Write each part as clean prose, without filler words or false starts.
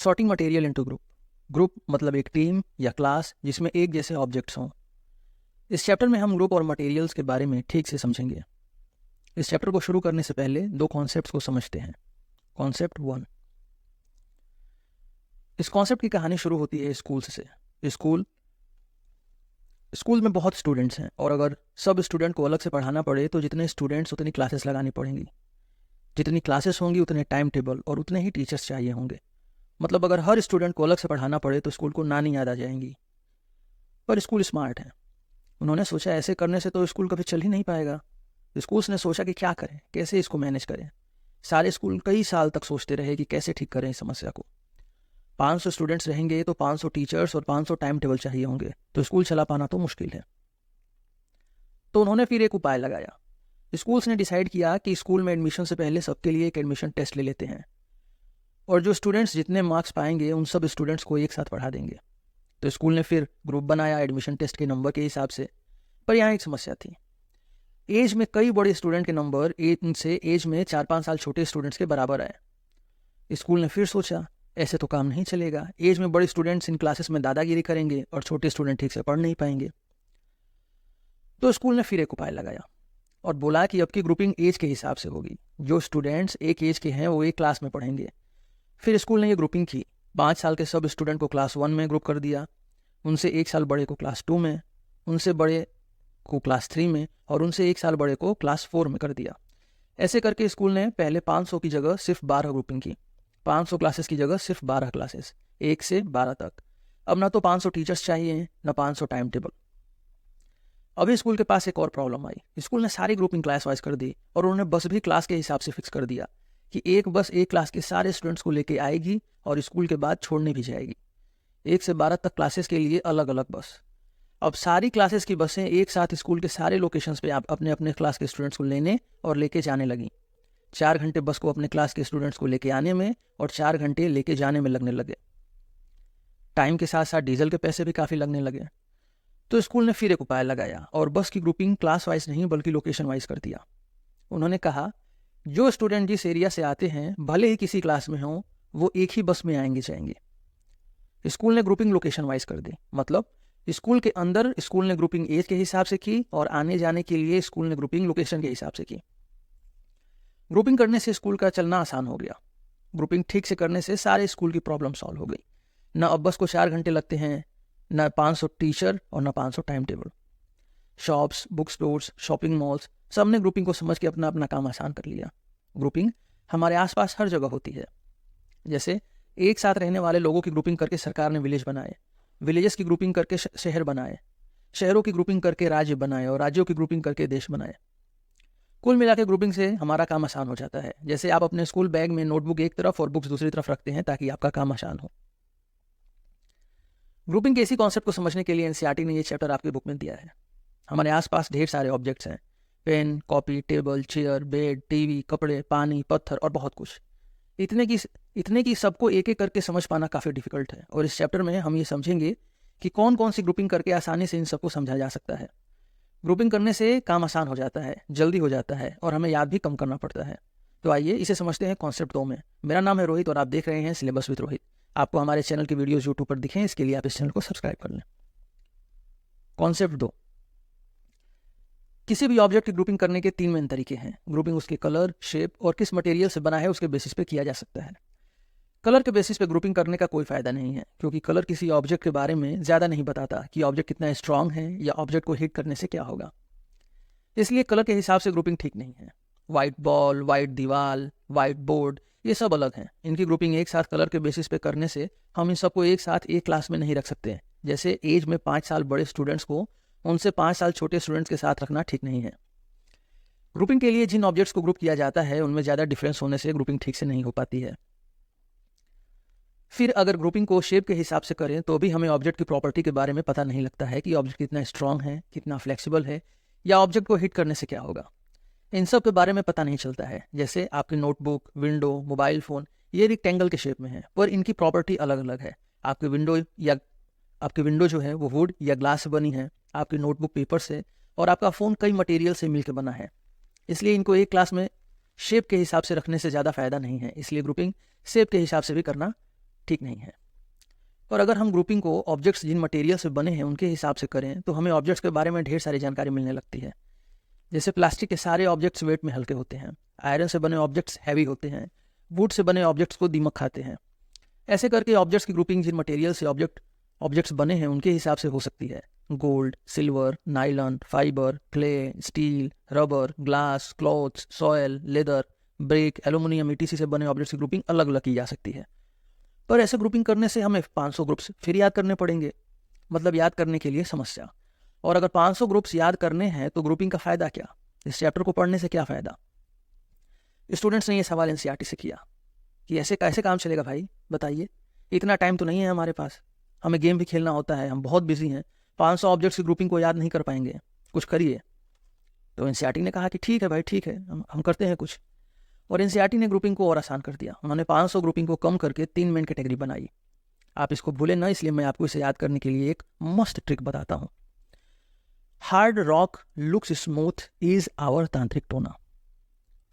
Sorting material into group. Group मतलब एक team या क्लास जिसमें एक जैसे ऑब्जेक्ट्स हों। इस चैप्टर में हम ग्रुप और मटेरियल्स के बारे में ठीक से समझेंगे। इस चैप्टर को शुरू करने से पहले दो कॉन्सेप्ट्स को समझते हैं। कॉन्सेप्ट 1। इस कॉन्सेप्ट की कहानी शुरू होती है स्कूल से। स्कूल में बहुत स्टूडेंट्स हैं और अगर सब स्टूडेंट को अलग से पढ़ाना पड़े तो जितने स्टूडेंट्स उतनी क्लासेस लगानी पड़ेंगी। जितनी क्लासेस होंगी उतने टाइम टेबल और उतने ही टीचर्स चाहिए होंगे। मतलब अगर हर स्टूडेंट को अलग से पढ़ाना पड़े तो स्कूल को नानी याद आ जाएंगी। पर स्कूल स्मार्ट है। उन्होंने सोचा ऐसे करने से तो स्कूल कभी चल ही नहीं पाएगा। स्कूल्स ने सोचा कि क्या करें, कैसे इसको मैनेज करें। सारे स्कूल कई साल तक सोचते रहे कि कैसे ठीक करें इस समस्या को। 500 स्टूडेंट्स रहेंगे तो 500 टीचर्स और 500 टाइम टेबल चाहिए होंगे, तो स्कूल चला पाना तो मुश्किल है। तो उन्होंने फिर एक उपाय लगाया। स्कूल्स ने डिसाइड किया कि स्कूल में एडमिशन से पहले सबके लिए एक एडमिशन टेस्ट ले लेते हैं और जो स्टूडेंट्स जितने मार्क्स पाएंगे उन सब स्टूडेंट्स को एक साथ पढ़ा देंगे। तो स्कूल ने फिर ग्रुप बनाया एडमिशन टेस्ट के नंबर के हिसाब से। पर यहाँ एक समस्या थी। एज में कई बड़े स्टूडेंट के नंबर इनसे एज में 4-5 साल छोटे स्टूडेंट्स के बराबर आए। स्कूल ने फिर सोचा ऐसे तो काम नहीं चलेगा। एज में बड़े स्टूडेंट्स इन क्लासेस में दादागिरी करेंगे और छोटे स्टूडेंट ठीक से पढ़ नहीं पाएंगे। तो स्कूल ने फिर एक उपाय लगाया और बोला कि अब की ग्रुपिंग एज के हिसाब से होगी। जो स्टूडेंट्स एक एज के हैं वो एक क्लास में पढ़ेंगे। फिर स्कूल ने ये ग्रुपिंग की। 5 साल के सब स्टूडेंट को क्लास 1 में ग्रुप कर दिया, उनसे 1 साल बड़े को क्लास 2 में, उनसे बड़े को क्लास 3 में और उनसे 1 साल बड़े को क्लास 4 में कर दिया। ऐसे करके स्कूल ने पहले 500 की जगह सिर्फ 12 ग्रुपिंग की। 500 क्लासेस की जगह सिर्फ 12 क्लासेस, 1 से 12 तक। अब ना तो 500 टीचर्स चाहिए ना 500 टाइम टेबल। अभी स्कूल के पास एक और प्रॉब्लम आई। स्कूल ने सारी ग्रुपिंग क्लास वाइज कर दी और उन्होंने बस भी क्लास के हिसाब से फिक्स कर दिया कि एक बस एक क्लास के सारे स्टूडेंट्स को लेके आएगी और स्कूल के बाद छोड़ने भी जाएगी। 1 से 12 तक क्लासेस के लिए अलग अलग बस। अब सारी क्लासेस की बसें एक साथ स्कूल के सारे लोकेशंस पे आप अपने अपने क्लास के स्टूडेंट्स को लेने और लेके जाने लगी। 4 घंटे बस को अपने क्लास के स्टूडेंट्स को लेके आने में और 4 घंटे लेके जाने में लगने लगे। टाइम के साथ साथ डीजल के पैसे भी काफ़ी लगने लगे। तो स्कूल ने फिर एक उपाय लगाया और बस की ग्रुपिंग क्लास वाइज नहीं बल्कि लोकेशन वाइज कर दिया। उन्होंने कहा जो स्टूडेंट जिस एरिया से आते हैं भले ही किसी क्लास में हों वो एक ही बस में आएंगे जाएंगे। स्कूल ने ग्रुपिंग लोकेशन वाइज कर दी। मतलब स्कूल के अंदर स्कूल ने ग्रुपिंग एज के हिसाब से की और आने जाने के लिए स्कूल ने ग्रुपिंग लोकेशन के हिसाब से की। ग्रुपिंग करने से स्कूल का चलना आसान हो गया। ग्रुपिंग ठीक से करने से सारे स्कूल की प्रॉब्लम सॉल्व हो गई। न अब बस को 4 घंटे लगते हैं, न 500 टीचर और न 500 time table. Shops, book stores, shopping malls सब ने ग्रुपिंग को समझ के अपना अपना काम आसान कर लिया। ग्रुपिंग हमारे आसपास हर जगह होती है। जैसे एक साथ रहने वाले लोगों की ग्रुपिंग करके सरकार ने विलेज बनाए, विलेजेस की ग्रुपिंग करके शहर बनाए, शहरों की ग्रुपिंग करके राज्य बनाए और राज्यों की ग्रुपिंग करके देश बनाए। कुल मिला के ग्रुपिंग से हमारा काम आसान हो जाता है। जैसे आप अपने स्कूल बैग में नोटबुक एक तरफ और बुक्स दूसरी तरफ रखते हैं ताकि आपका काम आसान हो। ग्रुपिंग के इसी कॉन्सेप्ट को समझने के लिए एनसीईआरटी ने ये चैप्टर आपकी बुक में दिया है। हमारे आसपास ढेर सारे ऑब्जेक्ट्स हैं। Pen, copy, table, chair, bed, TV, कपड़े, पानी, पत्थर और बहुत कुछ। इतने की सबको एक एक करके समझ पाना काफ़ी डिफिकल्ट है और इस चैप्टर में हम ये समझेंगे कि कौन कौन सी ग्रुपिंग करके आसानी से इन सबको समझा जा सकता है। ग्रुपिंग करने से काम आसान हो जाता है, जल्दी हो जाता है और हमें याद भी कम करना पड़ता है। तो आइए इसे समझते हैं कॉन्सेप्ट 2 में। मेरा नाम है रोहित और आप देख रहे हैं सिलेबस विद रोहित। आपको हमारे चैनल की वीडियोस यूट्यूब पर दिखें, इसके लिए आप इस चैनल को सब्सक्राइब कर लें। कॉन्सेप्ट 2। किसी भी ऑब्जेक्ट की ग्रुपिंग करने के 3 मेन तरीके हैं। ग्रुपिंग उसके कलर, शेप और किस मटेरियल से बना है उसके बेसिस पे किया जा सकता है। कलर के बेसिस पे ग्रुपिंग करने का कोई फायदा नहीं है क्योंकि कलर किसी ऑब्जेक्ट के बारे में ज़्यादा नहीं बताता कि ऑब्जेक्ट कितना स्ट्रांग है या ऑब्जेक्ट को हिट करने से क्या होगा। इसलिए कलर के हिसाब से ग्रुपिंग ठीक नहीं है। वाइट बॉल, वाइट दीवार, वाइट बोर्ड ये सब अलग हैं। इनकी ग्रुपिंग एक साथ कलर के बेसिस पे करने से हम इन सबको एक साथ एक क्लास में नहीं रख सकते। जैसे एज में 5 साल बड़े स्टूडेंट्स को उनसे 5 साल छोटे स्टूडेंट्स के साथ रखना ठीक नहीं है। ग्रुपिंग के लिए जिन ऑब्जेक्ट्स को ग्रुप किया जाता है उनमें ज़्यादा डिफरेंस होने से ग्रुपिंग ठीक से नहीं हो पाती है। फिर अगर ग्रुपिंग को शेप के हिसाब से करें तो भी हमें ऑब्जेक्ट की प्रॉपर्टी के बारे में पता नहीं लगता है कि ऑब्जेक्ट कितना स्ट्रांग है, कितना फ्लेक्सिबल है या ऑब्जेक्ट को हिट करने से क्या होगा। इन सब के बारे में पता नहीं चलता है। जैसे आपकी नोटबुक, विंडो, मोबाइल फ़ोन ये रेक्टेंगल के शेप में है पर इनकी प्रॉपर्टी अलग अलग है। आपकी विंडो जो है वो वुड या ग्लास से बनी है, आपकी नोटबुक पेपर से और आपका फ़ोन कई मटेरियल से मिलकर बना है। इसलिए इनको एक क्लास में शेप के हिसाब से रखने से ज़्यादा फ़ायदा नहीं है। इसलिए ग्रुपिंग शेप के हिसाब से भी करना ठीक नहीं है। और अगर हम ग्रुपिंग को ऑब्जेक्ट्स जिन मटेरियल से बने हैं उनके हिसाब से करें तो हमें ऑब्जेक्ट्स के बारे में ढेर सारी जानकारी मिलने लगती है। जैसे प्लास्टिक के सारे ऑब्जेक्ट्स वेट में हल्के होते हैं, आयरन से बने ऑब्जेक्ट्स हैवी होते हैं, वुड से बने ऑब्जेक्ट्स को दीमक खाते हैं। ऐसे करके ऑब्जेक्ट्स की ग्रुपिंग जिन मटेरियल से ऑब्जेक्ट्स बने हैं उनके हिसाब से हो सकती है। Gold, silver, nylon, fibre, clay, steel, rubber, glass, clothes, soil, leather, brick, aluminium, etc से बने ऑब्जेक्ट्स की ग्रुपिंग अलग अलग की जा सकती है। पर ऐसे ग्रुपिंग करने से हमें 500 ग्रुप्स फिर याद करने पड़ेंगे, मतलब याद करने के लिए समस्या। और अगर 500 ग्रुप्स याद करने हैं तो ग्रुपिंग का फ़ायदा क्या? इस चैप्टर को पढ़ने से क्या फ़ायदा? स्टूडेंट्स ने ये सवाल एनसीईआरटी से किया कि ऐसे कैसे काम चलेगा भाई, बताइए। इतना टाइम तो नहीं है हमारे पास, हमें गेम भी खेलना होता है, हम बहुत बिजी हैं, 500 ऑब्जेक्ट्स की ग्रुपिंग को याद नहीं कर पाएंगे, कुछ करिए। तो एनसीईआरटी ने कहा कि ठीक है भाई, ठीक है, हम करते हैं कुछ। और एनसीईआरटी ने ग्रुपिंग को और आसान कर दिया। उन्होंने 500 ग्रुपिंग को कम करके 3 मेन कैटेगरी बनाई। आप इसको भूलें ना, इसलिए मैं आपको इसे याद करने के लिए एक मस्त ट्रिक बताता हूँ। Hard rock looks smooth is our तांत्रिक टोना।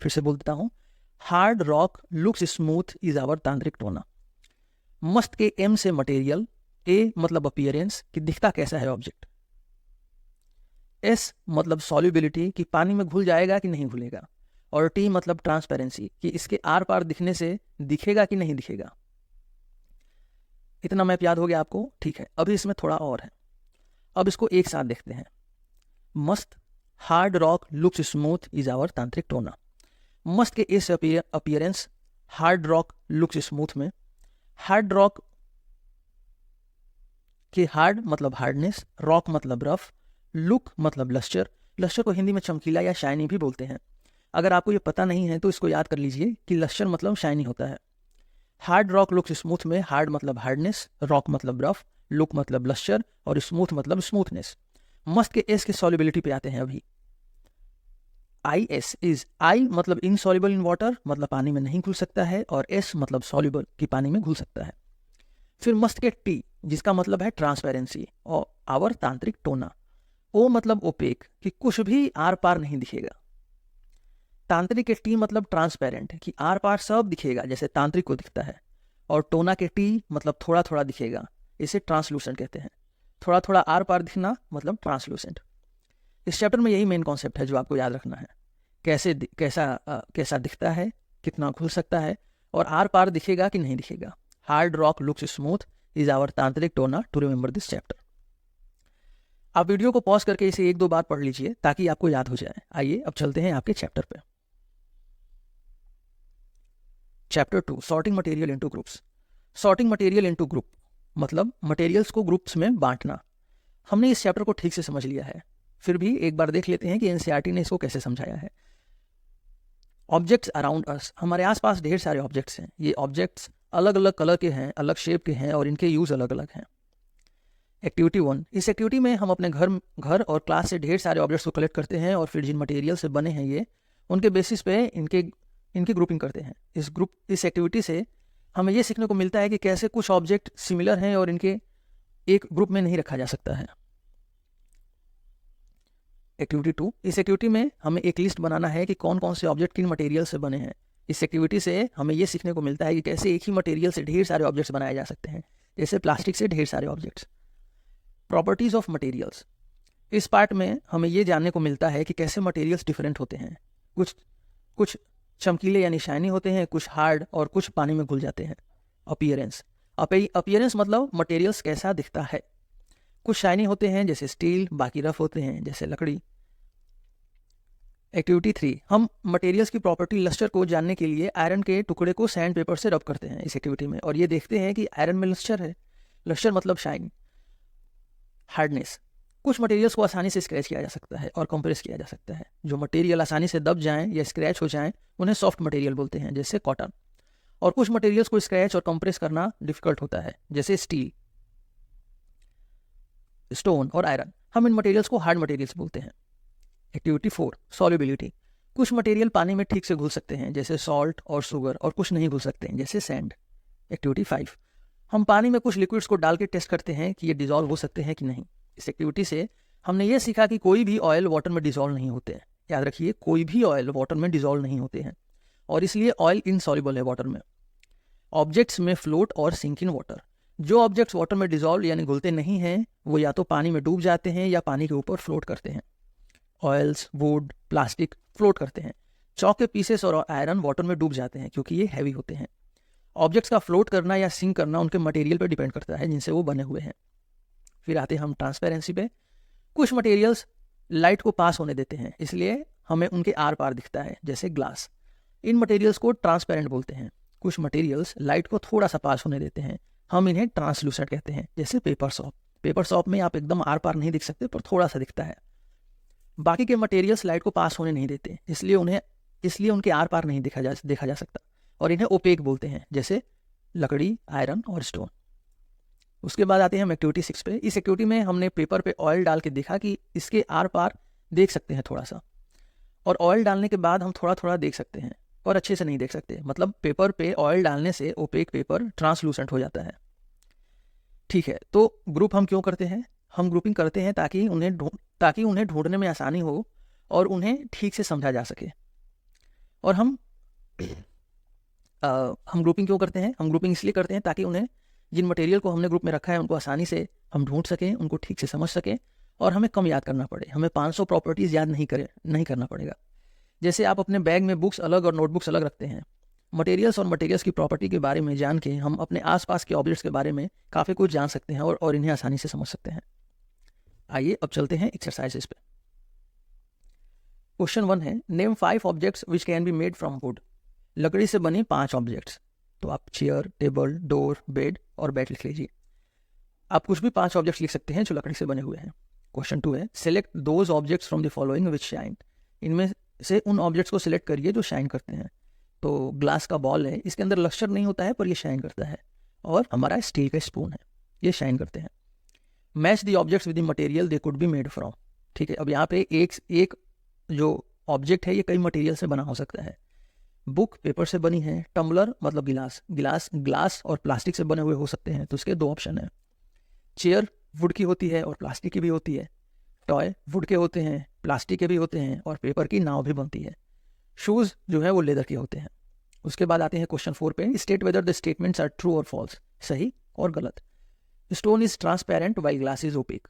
फिर से बोल देता हूँ, hard rock looks smooth is our तांत्रिक टोना। मस्त के एम से मटेरियल, ए मतलब अपीयरेंस कि दिखता कैसा है ऑब्जेक्ट, एस मतलब सॉल्युबिलिटी कि पानी में घुल जाएगा कि नहीं घुलेगा, और टी मतलब ट्रांसपेरेंसी कि इसके आर पार दिखने से दिखेगा कि नहीं दिखेगा। इतना मैप याद हो गया आपको? ठीक है, अभी इसमें थोड़ा और है, अब इसको एक साथ देखते हैं। मस्त, hard rock looks smooth is our तांत्रिक टोना। मस्त के as appearance, hard rock looks smooth में, हार्ड रॉक के हार्ड मतलब हार्डनेस, रॉक मतलब रफ, लुक मतलब लस्टर। लस्टर को हिंदी में चमकीला या शाइनी भी बोलते हैं। अगर आपको ये पता नहीं है तो इसको याद कर लीजिए कि लस्टर मतलब शाइनी होता है। हार्ड रॉक लुक्स स्मूथ में हार्ड मतलब हार्डनेस, रॉक मतलब रफ, लुक मतलब लस्टर और स्मूथ मतलब स्मूथनेस। मस्त के एस के सॉल्युबिलिटी पे आते हैं अभी। आई एस इज, आई मतलब इनसॉल्युबल इन वाटर, मतलब पानी में नहीं घुल सकता है, और एस मतलब सॉल्युबल कि पानी में घुल सकता है। फिर मस्त के टी जिसका मतलब है ट्रांसपेरेंसी और आवर तांत्रिक टोना। ओ मतलब ओपेक कि कुछ भी आर पार नहीं दिखेगा। तांत्रिक के टी मतलब ट्रांसपेरेंट कि आर पार सब दिखेगा जैसे तांत्रिक को दिखता है। और टोना के टी मतलब थोड़ा थोड़ा दिखेगा, इसे ट्रांसलूसेंट कहते हैं। थोड़ा थोड़ा आर पार दिखना मतलब ट्रांसलूसेंट। इस चैप्टर में यही मेन कॉन्सेप्ट है जो आपको याद रखना है। कैसा दिखता है, कितना घुल सकता है, और आर पार दिखेगा कि नहीं दिखेगा। Hard rock looks smooth is our तांत्रिक टोना टू रिमेंबर दिस चैप्टर। आप वीडियो को पॉज करके इसे 1-2 बार पढ़ लीजिए ताकि आपको याद हो जाए। आइए अब चलते हैं आपके चैप्टर पे। Chapter 2, sorting material into groups. Sorting material into group मतलब मटेरियल्स को ग्रुप्स में बांटना। हमने इस चैप्टर को ठीक से समझ लिया है, फिर भी एक बार देख लेते हैं कि एनसीईआरटी ने इसको कैसे समझाया है। ऑब्जेक्ट्स अराउंड अस, हमारे आसपास ढेर सारे ऑब्जेक्ट्स हैं। ये ऑब्जेक्ट्स अलग अलग कलर के हैं, अलग शेप के हैं और इनके यूज अलग अलग हैं। एक्टिविटी 1, इस एक्टिविटी में हम अपने घर और क्लास से ढेर सारे ऑब्जेक्ट्स को कलेक्ट करते हैं और फिर जिन मटेरियल से बने हैं ये उनके बेसिस पे इनकी ग्रुपिंग करते हैं। इस एक्टिविटी से हमें ये सीखने को मिलता है कि कैसे कुछ ऑब्जेक्ट सिमिलर हैं और इनके एक ग्रुप में नहीं रखा जा सकता है। एक्टिविटी 2, इस एक्टिविटी में हमें एक लिस्ट बनाना है कि कौन कौन से ऑब्जेक्ट किन मटेरियल से बने हैं। इस एक्टिविटी से हमें ये सीखने को मिलता है कि कैसे एक ही मटेरियल से ढेर सारे ऑब्जेक्ट्स बनाए जा सकते हैं, जैसे प्लास्टिक से ढेर सारे ऑब्जेक्ट्स। प्रॉपर्टीज ऑफ मटेरियल्स, इस पार्ट में हमें ये जानने को मिलता है कि कैसे मटेरियल्स डिफरेंट होते हैं। कुछ चमकीले यानी शाइनी होते हैं, कुछ हार्ड और कुछ पानी में घुल जाते हैं। अपीयरेंस मतलब मटेरियल्स कैसा दिखता है। कुछ शाइनी होते हैं जैसे स्टील, बाकी रफ होते हैं जैसे लकड़ी। एक्टिविटी 3, हम मटेरियल्स की प्रॉपर्टी लस्टर को जानने के लिए आयरन के टुकड़े को सैंड पेपर से रब करते हैं इस एक्टिविटी में, और ये देखते हैं कि आयरन में लस्टर है। लस्टर मतलब शाइन। हार्डनेस, कुछ मटेरियल्स को आसानी से स्क्रैच किया जा सकता है और कंप्रेस किया जा सकता है। जो मटेरियल आसानी से दब जाएं या स्क्रैच हो जाएं उन्हें सॉफ्ट मटेरियल बोलते हैं, जैसे कॉटन। और कुछ मटेरियल्स को स्क्रैच और कंप्रेस करना डिफिकल्ट होता है, जैसे स्टील, स्टोन और आयरन। हम इन मटेरियल्स को हार्ड मटेरियल्स बोलते हैं। एक्टिविटी 4, सॉल्युबिलिटी, कुछ मटेरियल पानी में ठीक से घुल सकते हैं जैसे सॉल्ट और शुगर, और कुछ नहीं घुल सकते हैं जैसे सैंड। एक्टिविटी 5, हम पानी में कुछ लिक्विड्स को डाल के टेस्ट करते हैं कि ये डिजॉल्व हो सकते हैं कि नहीं। इस एक्टिविटी से हमने ये सीखा कि कोई भी ऑयल वाटर में डिजॉल्व नहीं होते हैं। याद रखिए, कोई भी ऑयल वाटर में डिजॉल्व नहीं होते हैं और इसलिए ऑयल इनसॉल्युबल है वाटर में। ऑब्जेक्ट्स में फ्लोट और सिंक इन वाटर। जो ऑब्जेक्ट्स वाटर में डिजॉल्व यानी घुलते नहीं हैं वो या तो पानी में डूब जाते हैं या पानी के ऊपर फ्लोट करते हैं। ऑयल्स, वुड, प्लास्टिक फ्लोट करते हैं। चॉक के पीसेस और आयरन वाटर में डूब जाते हैं क्योंकि ये हैवी होते हैं। ऑब्जेक्ट्स का फ्लोट करना या सिंक करना उनके मटेरियल पर डिपेंड करता है जिनसे वो बने हुए हैं। फिर आते हैं हम ट्रांसपेरेंसी पे। कुछ मटेरियल्स लाइट को पास होने देते हैं इसलिए हमें उनके आर पार दिखता है, जैसे ग्लास। इन मटेरियल्स को ट्रांसपेरेंट बोलते हैं। कुछ मटेरियल्स लाइट को थोड़ा सा पास होने देते हैं, हम इन्हें ट्रांसलूसेंट कहते हैं, जैसे पेपर सॉप। पेपर सॉप में आप एकदम आर पार नहीं दिख सकते पर थोड़ा सा दिखता है। बाकी के मटेरियल्स लाइट को पास होने नहीं देते इसलिए उनके आर पार नहीं देखा जा सकता और इन्हें ओपेक बोलते हैं, जैसे लकड़ी, आयरन और स्टोन। उसके बाद आते हैं हम एक्टिविटी 6 पे। इस एक्टिविटी में हमने पेपर पे ऑयल डाल के देखा कि इसके आर पार देख सकते हैं थोड़ा सा, और ऑयल डालने के बाद हम थोड़ा थोड़ा देख सकते हैं और अच्छे से नहीं देख सकते। मतलब पेपर पे ऑयल डालने से ओपेक पेपर ट्रांसलूसेंट हो जाता है। ठीक है, तो ग्रुप हम क्यों करते हैं? हम ग्रुपिंग करते हैं ताकि उन्हें ढूंढने में आसानी हो और उन्हें ठीक से समझा जा सके। और हम ग्रुपिंग क्यों करते हैं? हम ग्रुपिंग इसलिए करते हैं ताकि उन्हें, जिन मटेरियल को हमने ग्रुप में रखा है उनको आसानी से हम ढूंढ सकें, उनको ठीक से समझ सकें और हमें कम याद करना पड़े। हमें 500 प्रॉपर्टीज़ याद नहीं करना पड़ेगा। जैसे आप अपने बैग में बुक्स अलग और नोटबुक्स अलग रखते हैं। मटेरियल्स और मटेरियल्स की प्रॉपर्टी के बारे में जान के हम अपने आसपास के ऑब्जेक्ट्स के बारे में काफ़ी कुछ जान सकते हैं और इन्हें आसानी से समझ सकते हैं। आइए अब चलते हैं एक्सरसाइजेस पे। क्वेश्चन 1 है, name 5 objects which can be made from would. लकड़ी से बने 5 ऑब्जेक्ट्स। तो आप चेयर, टेबल, डोर, बेड और बैट लिख लीजिए। आप कुछ भी 5 ऑब्जेक्ट्स लिख सकते हैं जो लकड़ी से बने हुए हैं। क्वेश्चन 2 है, select those objects from the following which shine. इनमें से उन ऑब्जेक्ट्स को सिलेक्ट करिए जो शाइन करते हैं। तो ग्लास का बॉल है, इसके अंदर लक्ष्टर नहीं होता है पर ये शाइन करता है। और हमारा स्टील का स्पून है, ये शाइन करते हैं। Match the objects with the material they could be made from. ठीक है, अब यहाँ पे एक जो ऑब्जेक्ट है ये कई मटेरियल से बना हो सकता है। बुक पेपर से बनी है, टम्बलर मतलब ग्लास और प्लास्टिक से बने हुए हो सकते हैं, तो इसके 2 ऑप्शन है। चेयर वुड की होती है और प्लास्टिक की भी होती है। टॉय वुड के होते हैं, प्लास्टिक के भी होते हैं और पेपर की नाव भी बनती है। शूज़ जो है वो लेदर के होते हैं। उसके बाद आते हैं क्वेश्चन 4 पे, state whether the statements are true और फॉल्स। सही और गलत। Stone is transparent while glass is opaque.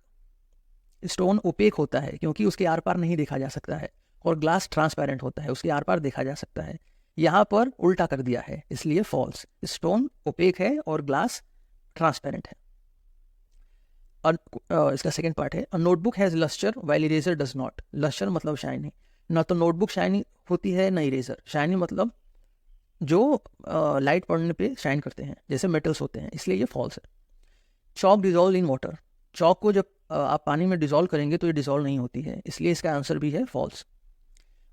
Stone opaque होता है क्योंकि उसके आर पार नहीं देखा जा सकता है, और ग्लास ट्रांसपेरेंट होता है, उसके आर पार देखा जा सकता है। यहाँ पर उल्टा कर दिया है इसलिए फॉल्स। स्टोन ओपेक है और ग्लास ट्रांसपेरेंट है। इसका सेकंड पार्ट है, a notebook has lustre while eraser does not. Lustre मतलब शाइनी, ना तो नोटबुक शाइनी होती है ना इरेजर। शाइनी मतलब जो लाइट पड़ने पे शाइन करते हैं, जैसे मेटल्स होते हैं, इसलिए ये फॉल्स है। Chalk dissolve in water. Chalk को जब आप पानी में डिजॉल्व करेंगे तो ये डिजॉल्व नहीं होती है, इसलिए इसका आंसर भी है false.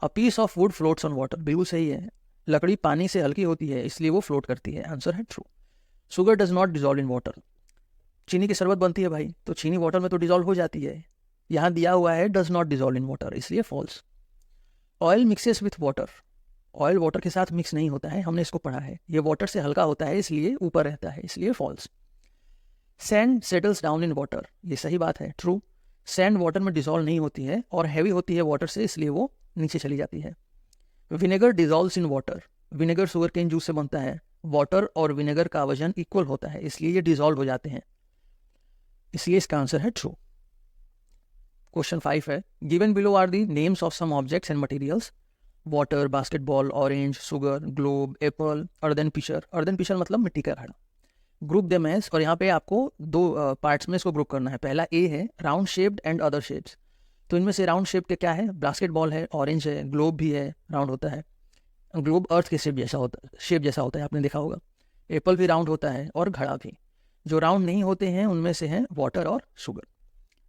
A piece of wood floats on water. बिल्कुल सही है, लकड़ी पानी से हल्की होती है इसलिए वो फ्लोट करती है, आंसर है true. Sugar does not dissolve in water. चीनी की शरबत बनती है भाई, तो चीनी वाटर में तो डिजॉल्व हो जाती है। यहाँ दिया हुआ है does not dissolve in water, इसलिए false. Oil mixes with water. Oil water के साथ मिक्स नहीं होता है, हमने इसको पढ़ा है। ये वाटर से हल्का होता है इसलिए ऊपर रहता है, इसलिए false. Sand settles down in water. ये सही बात है, ट्रू। सैंड वाटर में डिजॉल्व नहीं होती है और हैवी होती है वाटर से, इसलिए वो नीचे चली जाती है। Vinegar dissolves in water. Vinegar sugar cane juice से बनता है। वाटर और विनेगर का वजन इक्वल होता है इसलिए ये डिजॉल्व हो जाते हैं, इसलिए इसका आंसर है ट्रू। क्वेश्चन 5 है, given below are the names of some objects and materials. Water, basketball, orange, sugar, globe, apple, earthen pitcher. Earthen pitcher मतलब मिट्टी का घड़ा। ग्रुप देम एज, और यहाँ पे आपको 2 पार्ट्स में इसको ग्रुप करना है। पहला ए है round shaped and other shapes. तो इनमें से राउंड शेप के क्या है? बास्केटबॉल है, ऑरेंज है, ग्लोब भी है, राउंड होता है। ग्लोब अर्थ के शेप जैसा होता है, आपने देखा होगा। एप्पल भी राउंड होता है और घड़ा भी। जो राउंड नहीं होते हैं उनमें से हैं वाटर और शुगर।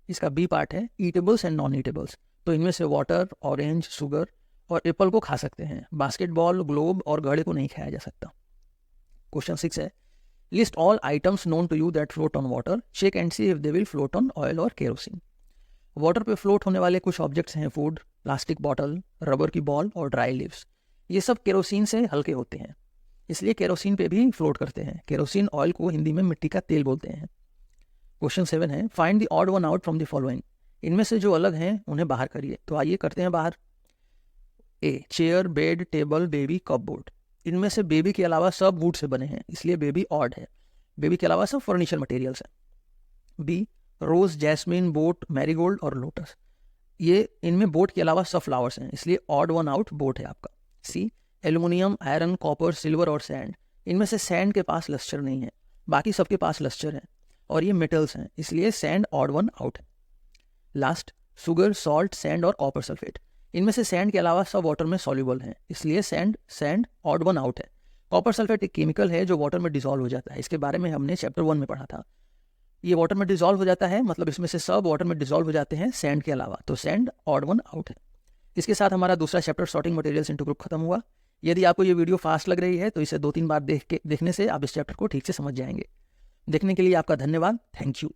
इसका बी पार्ट है ईटेबल्स एंड नॉन ईटेबल्स। तो इनमें से वाटर, ऑरेंज, शुगर और एप्पल को खा सकते हैं। बास्केटबॉल, ग्लोब और घड़े को नहीं खाया जा सकता। क्वेश्चन 6 है, list all items known to you that float on water, check and see if they will float on oil और केरोसिन। वाटर पे फ्लोट होने वाले कुछ ऑब्जेक्ट्स हैं फूड, प्लास्टिक बॉटल, रबर की बॉल और ड्राई लीव्स। ये सब केरोसिन से हल्के होते हैं, इसलिए केरोसिन पे भी फ्लोट करते हैं। केरोसिन ऑयल को हिंदी में मिट्टी का तेल बोलते हैं। क्वेश्चन 7 है, find the odd one out from the following. इनमें से जो अलग हैं उन्हें बाहर करिए। तो आइए करते हैं बाहर। A, chair, bed, table, baby, cupboard. इनमें से बेबी के अलावा सब वुड से बने हैं, इसलिए बेबी ऑड है। बेबी के अलावा सब फर्नीचर मटेरियल्स हैं। बी, रोज, जैस्मिन, बोट, मैरीगोल्ड और लोटस, ये इनमें बोट के अलावा सब फ्लावर्स हैं, इसलिए ऑड वन आउट बोट है आपका। सी, एल्युमिनियम, आयरन, कॉपर, सिल्वर और सैंड, इनमें से सैंड के पास लस्टर नहीं है, बाकी सबके पास लस्टर है और ये मेटल्स हैं, इसलिए सैंड ऑड वन आउट है। लास्ट, शुगर, सॉल्ट, सैंड और कॉपर सल्फेट, इनमें से सैंड के अलावा सब वाटर में सॉल्युबल हैं, इसलिए सैंड ऑड वन आउट है। कॉपर सल्फेट एक केमिकल है जो वाटर में डिसॉल्व हो जाता है, इसके बारे में हमने चैप्टर 1 में पढ़ा था। ये वाटर में डिसॉल्व हो जाता है, मतलब इसमें से सब वाटर में डिसॉल्व हो जाते हैं सैंड के अलावा, तो सैंड ऑड वन आउट है। इसके साथ हमारा दूसरा chapter sorting materials into group खत्म हुआ। यदि आपको ये वीडियो फास्ट लग रही है तो इसे 2-3 बार देखने से आप इस चैप्टर को ठीक से समझ जाएंगे। देखने के लिए आपका धन्यवाद। Thank you.